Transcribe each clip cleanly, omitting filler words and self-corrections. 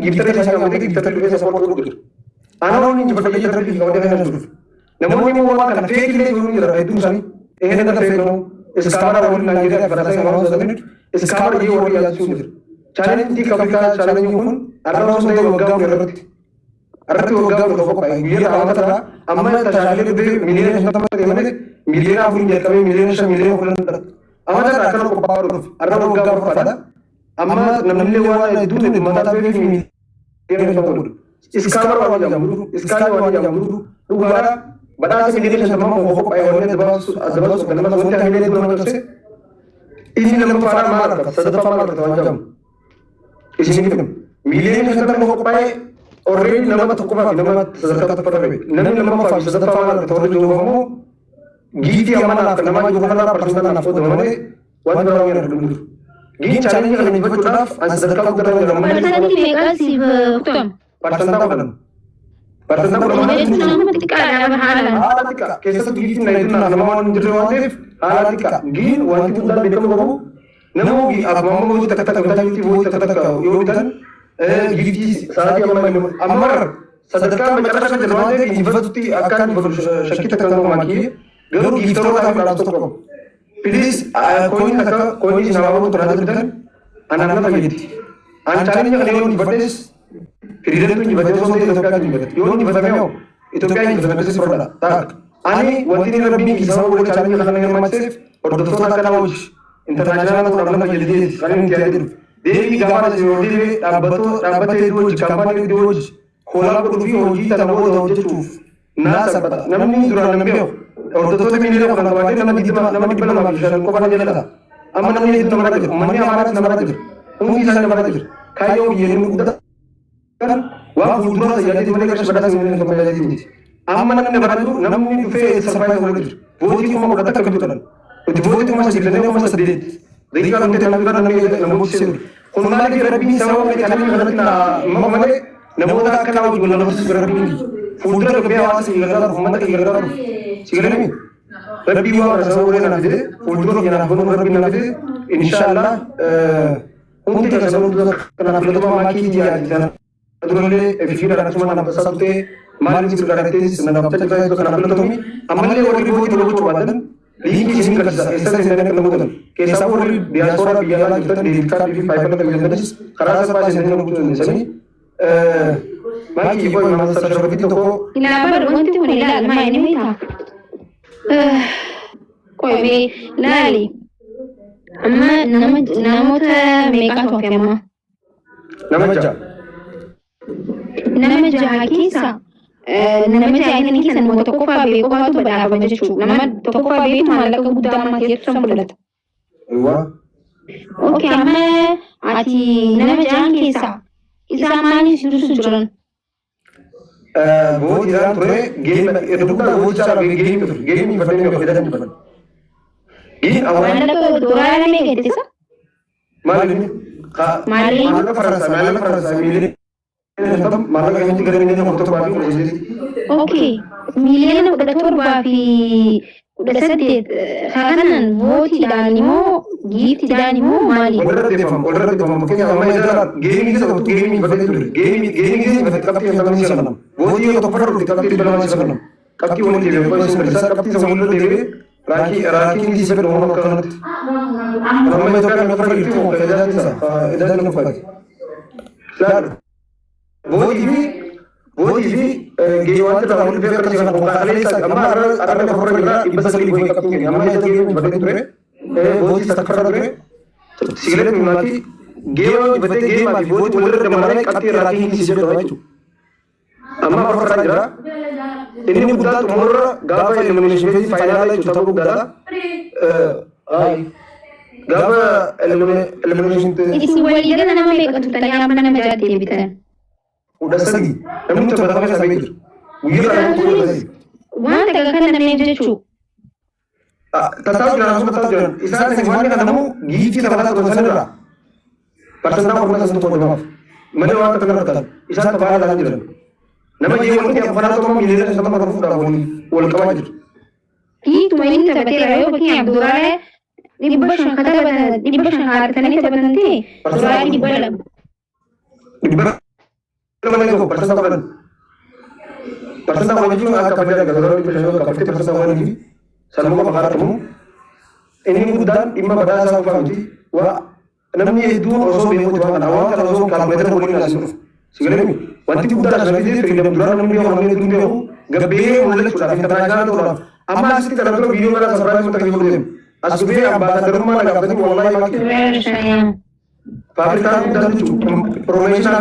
giftara isa ngamate giftara dufe support godhu ana woni jibadde jabbi gawde kana suru namoni mo wa kana fake le gurun jira edun sani ehena da fake no iskara woni Nigeria farasa ma so minute iskara ye woni ya sunir challenge di kabika challenge hun arra so de wagga garati arra wagga do ko pai yera amata amma tashale de million shata de mane million afun je kabe million sha million kulan amata rakana ko power arra wagga fada amma namne wa dun mata be fi million shata iskara wani jamuru iskara wani jamuru dugara bada se million shata ma ko pai woni adaba so ganama so ta hele do ma se ini nama fara mara sadfa mara to jam isini film million shata ma ko pai already nama to ko ba nama sadaka to pare nama fa sadfa mara to jo mo giti amana nama jo kana personal na foto mane wan bra ngene dum gi challenge kan ni betul daf an sadaka ko dara nama personal ni mega sib kutam personal ko nan personal ko nama itu nama tika ada bahala halatika kesa giti na idun nama wan jero wate halatika gi wan tu dal bekam ko namo gi abamma mo tak tak tak giti wo tak tak yo dan gifti saati amar sadaka macam kan jawab ini betul akan bersakit akan maki garu giftoro kami berada stop please koin kata koin nawamu terhadap dan anak-anak begitu antaranya kalau ini berdes Kiridan tu nyibadnya sonde Ethiopia nyibadnya. Yo nyibadnya meo. Ethiopia nyibadnya besi produk. Tak. Ani wanti ni rabbi kisah boleh cari yang nak yang macam or doktor tak kena uji. International tu orang nak jadi kan ini tiada. Dewi gambar jadi rabat itu uji kampanye itu uji. Khola ko uji uji tak nak boleh uji tu. Na sabata. Namni durang nambiyo. Or doktor tu mili orang nak ada nama di mana nama bisa ko pada jalan. Amma namni itu nama ada. Mani amarat nama ada. Umi sana nama ada. Kayo yerin udah kan wa fuldura jadi mereka sudah datang ini sampai jadi ini amma nan ne baradu namni du fe sampai ko ledir voti ko mo datta kabitan di voti ko ma sigle ne ma sadide dai ka ante tan gara nan ne mo sir ko na ke rabbi sawa ne kan ne gadna mamane namo da kana wa gulla no sir rabbi fuldura ko be wa sigle gara mamane ke gara sigle ne rabbi wa sawa ne na de fuldura ke na bono rabbi na de inshallah unti ka sawa kana fuldura ma ki dia adurale efira rasma na basate mali jitu garantis na napta ka to kana pala tomi amalle wori boy to bocho wadan linki sin ka esa se ne ka mudan ke sa wori diaspora biala kita di ka bi 500 million dollars karasa pa se ne mudan sani maki boy na sa sa biti to ko ila bar wanti woni la ma ne mita koy be lali amma namota me ka to kema namaja nama jaha kisa nama jaha ini kisa nama toko fabe ko batu bada apa jechu nama toko fabe itu malah ke budam mati itu sambulat wa okay amma ati nama jaha kisa isa mani susu jalan वो इधर थोड़े गेम ये तो पूरा वो चारा गेम ही बटने में इधर नहीं बटन ये mana ko doara me gete sa मालूम फरसा मिले मतलब मालूम कहीं करे नहीं हम तो बाकी हो जाती okay miliyan udah turba fi udah sedih kanan voti danimo gift danimo mali order deh fam mungkin yang namanya adalah gaming itu gaming betul gaming ini betul kapti yang kami sana voti itu perlu kapti dalam sana kapti mau dia boleh sebesar kapti sama dia Raki ini sebenarnya orang makan namanya itu kan perlu itu edan itu pagi claro वो TV गेवान तो हम पे करते हैं वो खाली हमारा अरे खबर मिला इब्बस की कोई कपी नहीं हमारे तो गेम बटन पे वो चीज तकफर पे सिगरेट में माकी गेम बते गेम आदि वो बोल रहे हमारे कति राती ही सिगरेट होय छु अम्मा पर राजरा इन्हीं बुद्धा तुम्हारा गावा एलिमिनेशन फेज फाइनल है चौथा बुक दादा गावा एलिमिनेशन ते इसी वाली का नाम में एक तो तैयार बनने में जाती है बितर udah segi kamu tuh berapa kali mikir udah kamu tuh udah segi wah tak kan namanya jechu tahu jangan tahu jangan istilah semuanya kan kamu gizi tak ada tuh sana lah pasal nama pun satu pun maaf mana orang terkenal kan istilah tak ada lagi jalan nama dia mungkin yang pernah tuh miliar sama orang fuda boni wal kawajir itu main tak betul ayo pakai abdurale dibashan kata dibashan harta ni tak nanti durale dibala ko persen kapan? Persen kapan juga akan beda kalau di persen kapan persen kapan ini? Selama bakar temu. Ini mudah imba pada sang famti wa namni itu oso bemo tuan awal kalau oso kalkulator boleh langsung. Segala ni. Wanti mudah sudah di freedom duran namni orang ini dunia aku gabbe mulai sudah internasional orang. Amma asli kalau video mana surprise untuk kita boleh. Asli ambassador mana nak kata wallahi makin. Pakistan dan itu promotion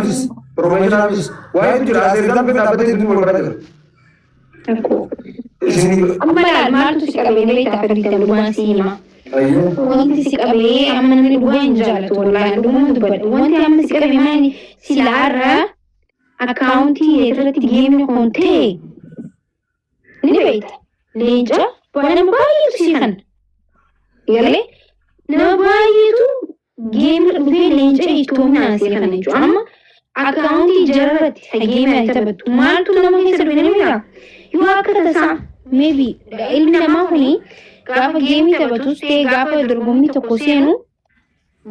office. Wah itu jelas dan kita dapat itu berapa. Aku. Amma malu sih kalau ini tak perlu kita lupa sih mah. Ayo. Wanti si kabe amma ni duan jalan tu wallahi duan tu bad. Wanti amma si kabe mani silara accounti etrati game ni konte. Ni bait. Leja wana bayi tu sihan. Yale na bayi tu game dufe leja itu na sihan ni amma accounti jarati ha game ay tabat. Mal tu nama ni seru ni mira. Yu akata sa maybe ilmi nama huni gaafa geemii taphatus ta'e gaafa dorgommii tokko seenu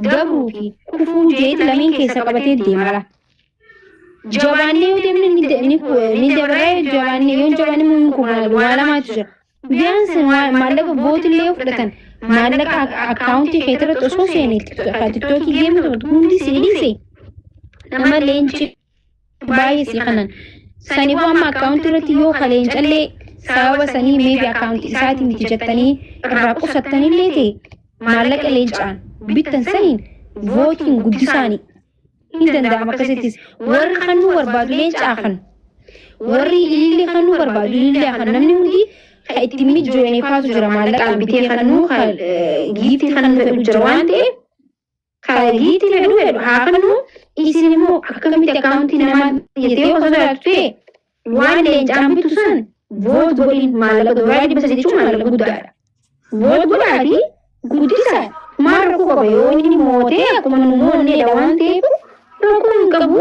gabruu fi kufuu jeeti lameen keessa qabatee deemara. Jabaannee yoo deemne ni dabaree jabaannee yoo jabaannee mun kumaa waa lamaatu jira. Biyyaansi maallaqa bootillee fudhatan maallaqa akkaawuntii keetirratti osoo seene tiktookii geemii taphatu hundi si dhiise nama leenci baay'ee si kanan. Saniif amma akkaawuntii irratti yoo ka leencallee sababa sanii meebi akkaawuntii isaatiin miti jettanii irraa qusattanillee ta'e maallaqa leencaan bittan saniin vootiin guddisaanii hin danda'ama akkasittis warri kannuu barbaadu leencaa kan warri ilillee kannuu barbaadu ilillee kan namni hundi ka itti mijjoonee faatu jira maallaqaan bitee kannuu giiftii kannuu fedhu jira waan ta'eef ka giiftii fedhu haa kannuu isin immoo akkamitti akkaawuntii namaa jettee osoo jiraattu ta'e waan leencaan bitu san voot godhin maallaqa duraa dibasa jechuun maallaqa guddaadha. Voot godhaati guddisaa maal rakkoo qaba yoo inni mootee akkuma nu moonneedha waan ta'eef rakkoo hin qabu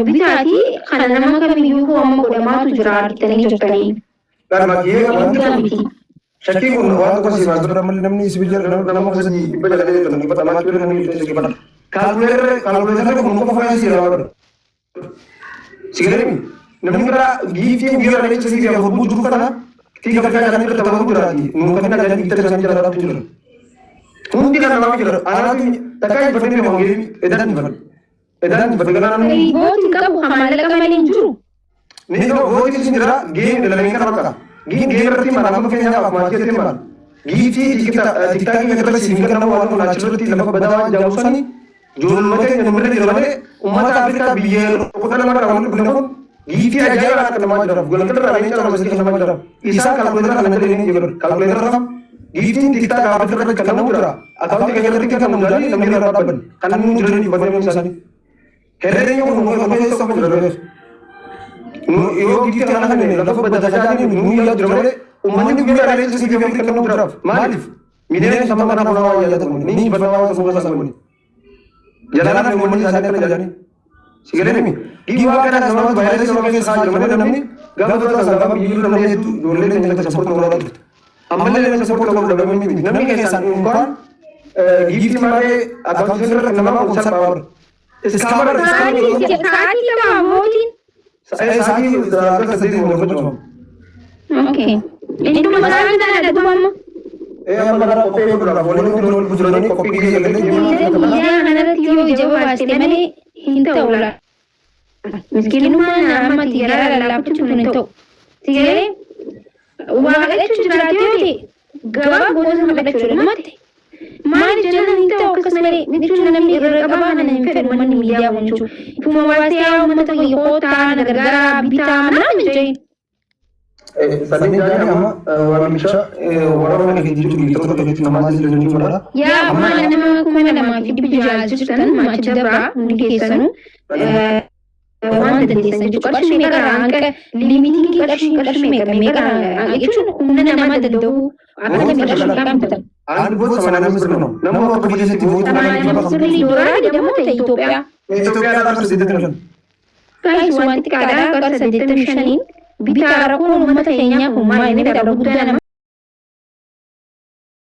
bitaatii kana nama kamiyyuu amma godhamaatu jira argitanii jirtanii. Shakkii kun waan tokko si baasudha namni si biyya nama keessatti dhibba jalalee jirtan dhibba tamaa kibira namni itti si qabata. Kaalkuleetarri kun muka fayyaa si irraa Sigalee namni biraa giiftii guyyaa irraa jecha siif afur jiru kana tii gafaa kan irra taphatuu jiraati. Nuun kan inni giiftii isaanii jala dhaabatu jira. Hundi kan namaa jira. Anaatu takkaa hin fayyadamne waan geemi edaan hin fayyadu. Edaan hin fayyadu namni. Vooti qabu maallaqa malee hin jiru. Ni vooti isin jira geemi dalamee kana bakka. Geemi irratti maal amma fayyadamaa akkuma jettee maal. Giiftii tiktaakii kan irratti siif kan waan kun achirratti lafa badaa jaa'u sanii ijoollee namni jira malee uummata Afrikaa biyya kudha lama kan walitti dhufan giiftii ajaa'ibaa kan namaa jira. Gulantaa irraa leenca lama sadii kan namaa jira. Isaan kaalkuleetara kan nama deemee jiru. Kaalkuleetara kan giiftiin tiktaa gaafa irratti kan namu jira. Akkaawuntii keenya irratti kan namu jira namni irraa dhaabban kan namni jiranii badamee isaanii. Herreenya kun uummata keessa kan jira. Yoo giiftii kana kan lafa badda tajaajilanii nu yaa jira malee uummanni guyyaa irraa leenca sadii kan namu jira. Maaliif? Miidiyaan sama mana nama waa yaadatamu ni badda waa sama sasamuni. Jalan yang umumnya sana kan jalan. Sekarang ni, giwa kan sama bayar sama ke sahaja mana namni, gak betul sama biru namni itu dulu ni kita support orang lagi. Amal ni support orang lagi namni ke sana umpan, gift mana agak sesuatu nama unsur power. Scammer. Saat kita voting. Saya agak sedih mau betul. Okay. Ini masalah kita ada tu mama. Magara kopi berapa? Boleh bujuran ni kopi dia Iya, anak tiyo jawab pasti mana hinta ulah. Miskin mana nama tiara lalap tu pun itu. Tiara, wah itu cerita tiada. Gawak bosan sama cerita mati. Mana jalan hinta okas mere. Itu nama ni apa mana ni firman media muncul. Puma wasiau mata kota negara bita mana menjadi. Tadi jadi ama orang bisa orang yang hidup di tempat tempat nama sih jadi mana? Ya, mana nama aku mana nama hidup di jalan jutaan macam dapra mungkin kesanu. Orang dari desa juga kasih mereka angka limiting kasih mereka itu mana nama dadu apa nama kasih kam betul. Anu buat sama nama sebenarnya. Nama apa kerja sih buat nama? Sebenarnya orang dia mau ke Ethiopia. Ethiopia ada kerja detention. Guys, wanti kada kerja detention ini. Bicara ko mata kenya kuma ini bicara budaya